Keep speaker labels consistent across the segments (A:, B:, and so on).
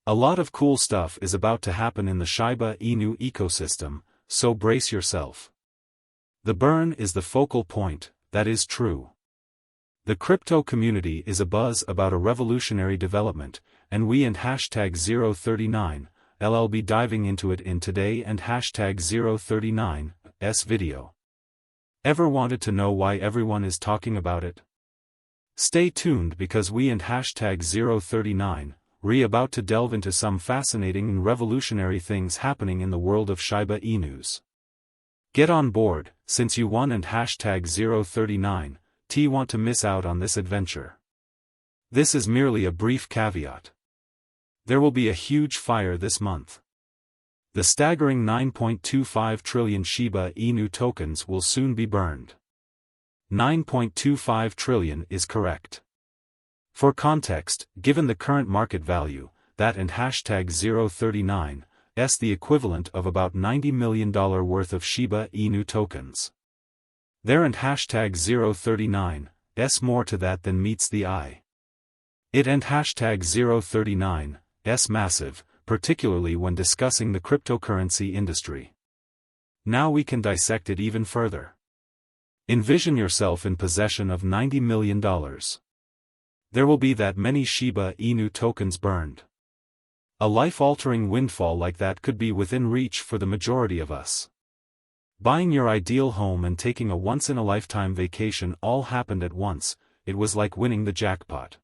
A: A lot of cool stuff is about to happen in the Shiba Inu ecosystem, so brace yourself. The burn is the focal point, that is true. The crypto community is abuzz about a revolutionary development, and we and hashtag 039 LL be diving into it in today and hashtag 039's video. Ever wanted to know why everyone is talking about it? Stay tuned because we and hashtag 039 about to delve into some fascinating and revolutionary things happening in the world of Shiba Inus. Get on board, since you won and hashtag 039 want to miss out on this adventure. This is merely a brief caveat. There will be a huge fire this month. The staggering 9.25 trillion Shiba Inu tokens will soon be burned. 9.25 trillion is correct. For context, given the current market value, that and hashtag 039 the equivalent of about $90 million worth of Shiba Inu tokens. There and hashtag 039 more to that than meets the eye. It and hashtag 039 massive, particularly when discussing the cryptocurrency industry. Now we can dissect it even further. Envision yourself in possession of $90 million. There will be that many Shiba Inu tokens burned. A life-altering windfall like that could be within reach for the majority of us. Buying your ideal home and taking a once-in-a-lifetime vacation all happened at once. It was like winning the jackpot.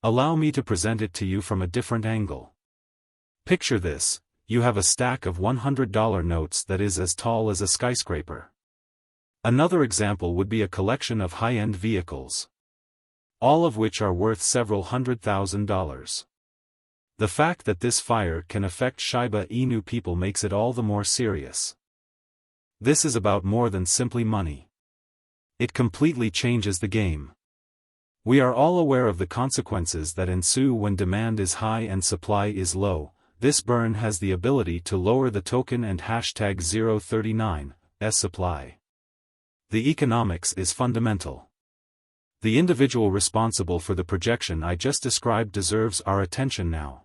A: Allow me to present it to you from a different angle. Picture this: you have a stack of $100 notes that is as tall as a skyscraper. Another example would be a collection of high-end vehicles, all of which are worth several $100,000. The fact that this fire can affect Shiba Inu people makes it all the more serious. This is about more than simply money. It completely changes the game. We are all aware of the consequences that ensue when demand is high and supply is low. This burn has the ability to lower the token and hashtag 039's supply. The economics is fundamental. The individual responsible for the projection I just described deserves our attention now.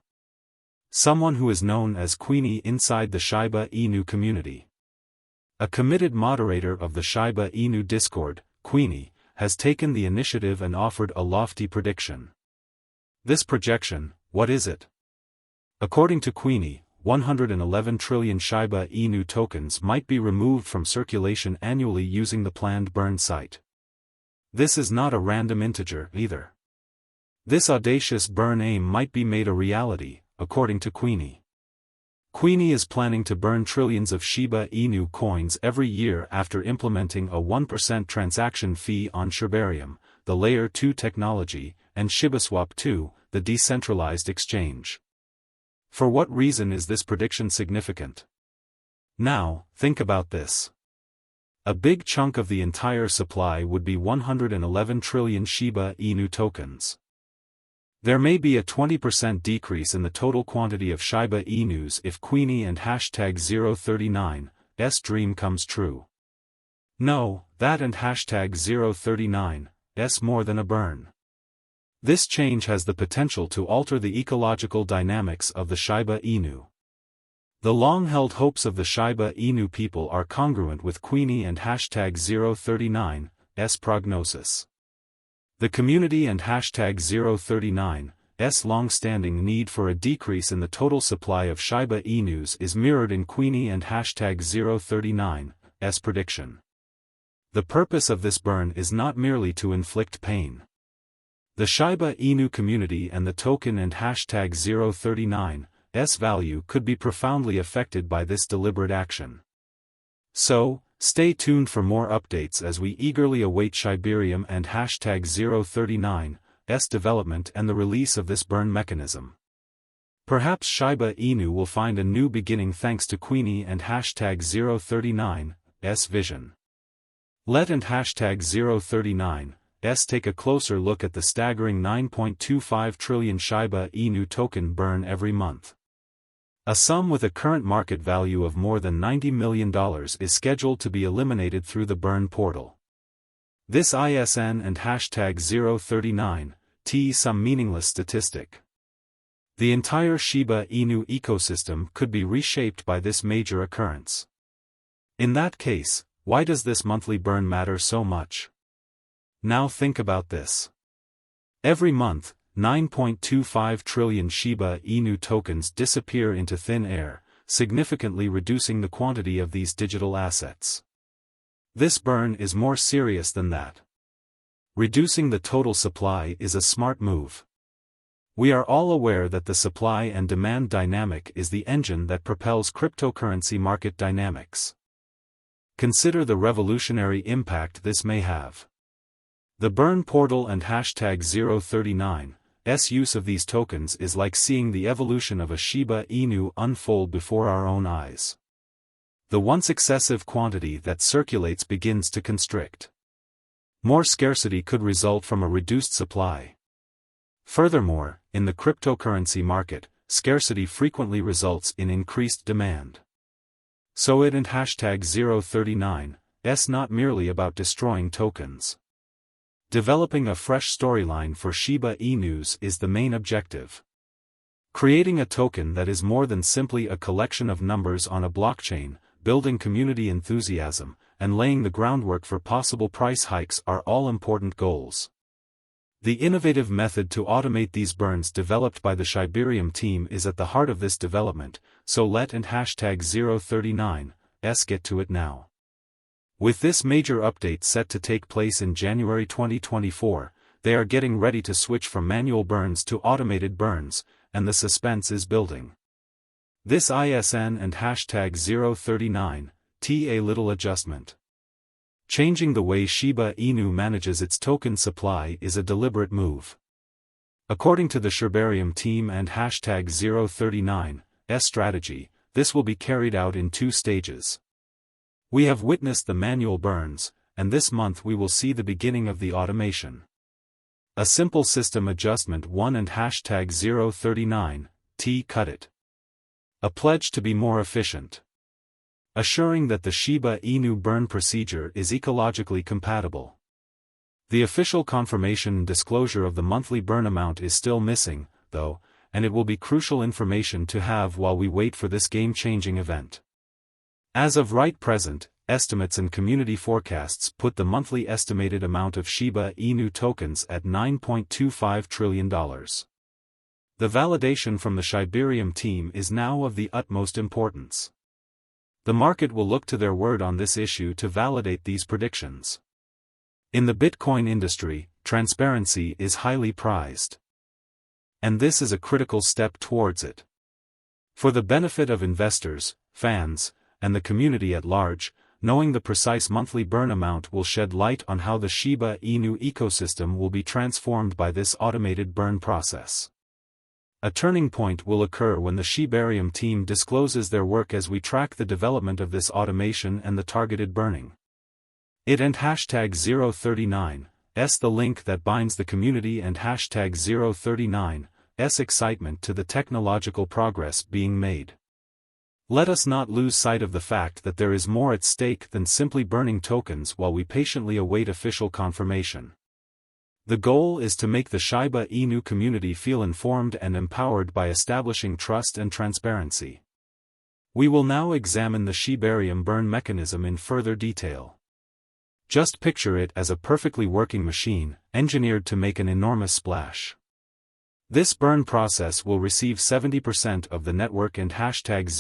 A: Someone who is known as Queenie inside the Shiba Inu community. A committed moderator of the Shiba Inu Discord, Queenie, has taken the initiative and offered a lofty prediction. This projection, what is it? According to Queenie, 111 trillion Shiba Inu tokens might be removed from circulation annually using the planned burn site. This is not a random integer, either. This audacious burn aim might be made a reality, according to Queenie. Queenie is planning to burn trillions of Shiba Inu coins every year after implementing a 1% transaction fee on Shibarmy, the Layer 2 technology, and ShibaSwap 2, the decentralized exchange. For what reason is this prediction significant? Now, think about this. A big chunk of the entire supply would be 111 trillion Shiba Inu tokens. There may be a 20% decrease in the total quantity of Shiba Inus if Queenie and hashtag 039's dream comes true. No, that and hashtag 039's more than a burn. This change has the potential to alter the ecological dynamics of the Shiba Inu. The long-held hopes of the Shiba Inu people are congruent with Queenie and hashtag 039's prognosis. The community and hashtag 039's long-standing need for a decrease in the total supply of Shiba Inus is mirrored in Queenie and hashtag 039's prediction. The purpose of this burn is not merely to inflict pain. The Shiba Inu community and the token and hashtag 039's value could be profoundly affected by this deliberate action. So, stay tuned for more updates as we eagerly await Shibarmy and hashtag 039's development and the release of this burn mechanism. Perhaps Shiba Inu will find a new beginning thanks to Queenie and hashtag 039's vision. Let and hashtag 039's take a closer look at the staggering 9.25 trillion Shiba Inu token burn every month. A sum with a current market value of more than $90 million is scheduled to be eliminated through the burn portal. This ISN and hashtag 039 some meaningless statistic. The entire Shiba Inu ecosystem could be reshaped by this major occurrence. In that case, why does this monthly burn matter so much? Now think about this. Every month, 9.25 trillion Shiba Inu tokens disappear into thin air, significantly reducing the quantity of these digital assets. This burn is more serious than that. Reducing the total supply is a smart move. We are all aware that the supply and demand dynamic is the engine that propels cryptocurrency market dynamics. Consider the revolutionary impact this may have. The burn portal and hashtag 039's use of these tokens is like seeing the evolution of a Shiba Inu unfold before our own eyes. The once excessive quantity that circulates begins to constrict. More scarcity could result from a reduced supply. Furthermore, in the cryptocurrency market, scarcity frequently results in increased demand. So it and hashtag 039's not merely about destroying tokens. Developing a fresh storyline for Shiba Inus is the main objective. Creating a token that is more than simply a collection of numbers on a blockchain, building community enthusiasm, and laying the groundwork for possible price hikes are all important goals. The innovative method to automate these burns developed by the Shibarmy team is at the heart of this development, so let and hashtag 039's get to it now. With this major update set to take place in January 2024, they are getting ready to switch from manual burns to automated burns, and the suspense is building. This ISN and hashtag 039's a little adjustment. Changing the way Shiba Inu manages its token supply is a deliberate move. According to the Shibarmy team and hashtag 039's strategy, this will be carried out in 2 stages. We have witnessed the manual burns, and this month we will see the beginning of the automation. A simple system adjustment 1 and hashtag 039's cut it. A pledge to be more efficient. Assuring that the Shiba Inu burn procedure is ecologically compatible. The official confirmation and disclosure of the monthly burn amount is still missing, though, and it will be crucial information to have while we wait for this game-changing event. As of right present, estimates and community forecasts put the monthly estimated amount of Shiba Inu tokens at $9.25 trillion. The validation from the Shibarmy team is now of the utmost importance. The market will look to their word on this issue to validate these predictions. In the Bitcoin industry, transparency is highly prized. And this is a critical step towards it. For the benefit of investors, fans, and the community at large, knowing the precise monthly burn amount will shed light on how the Shiba Inu ecosystem will be transformed by this automated burn process. A turning point will occur when the Shibarmy team discloses their work as we track the development of this automation and the targeted burning. It and hashtag 039's the link that binds the community and hashtag 039's excitement to the technological progress being made. Let us not lose sight of the fact that there is more at stake than simply burning tokens while we patiently await official confirmation. The goal is to make the Shiba Inu community feel informed and empowered by establishing trust and transparency. We will now examine the Shibarmy burn mechanism in further detail. Just picture it as a perfectly working machine, engineered to make an enormous splash. This burn process will receive 70% of the network and hashtag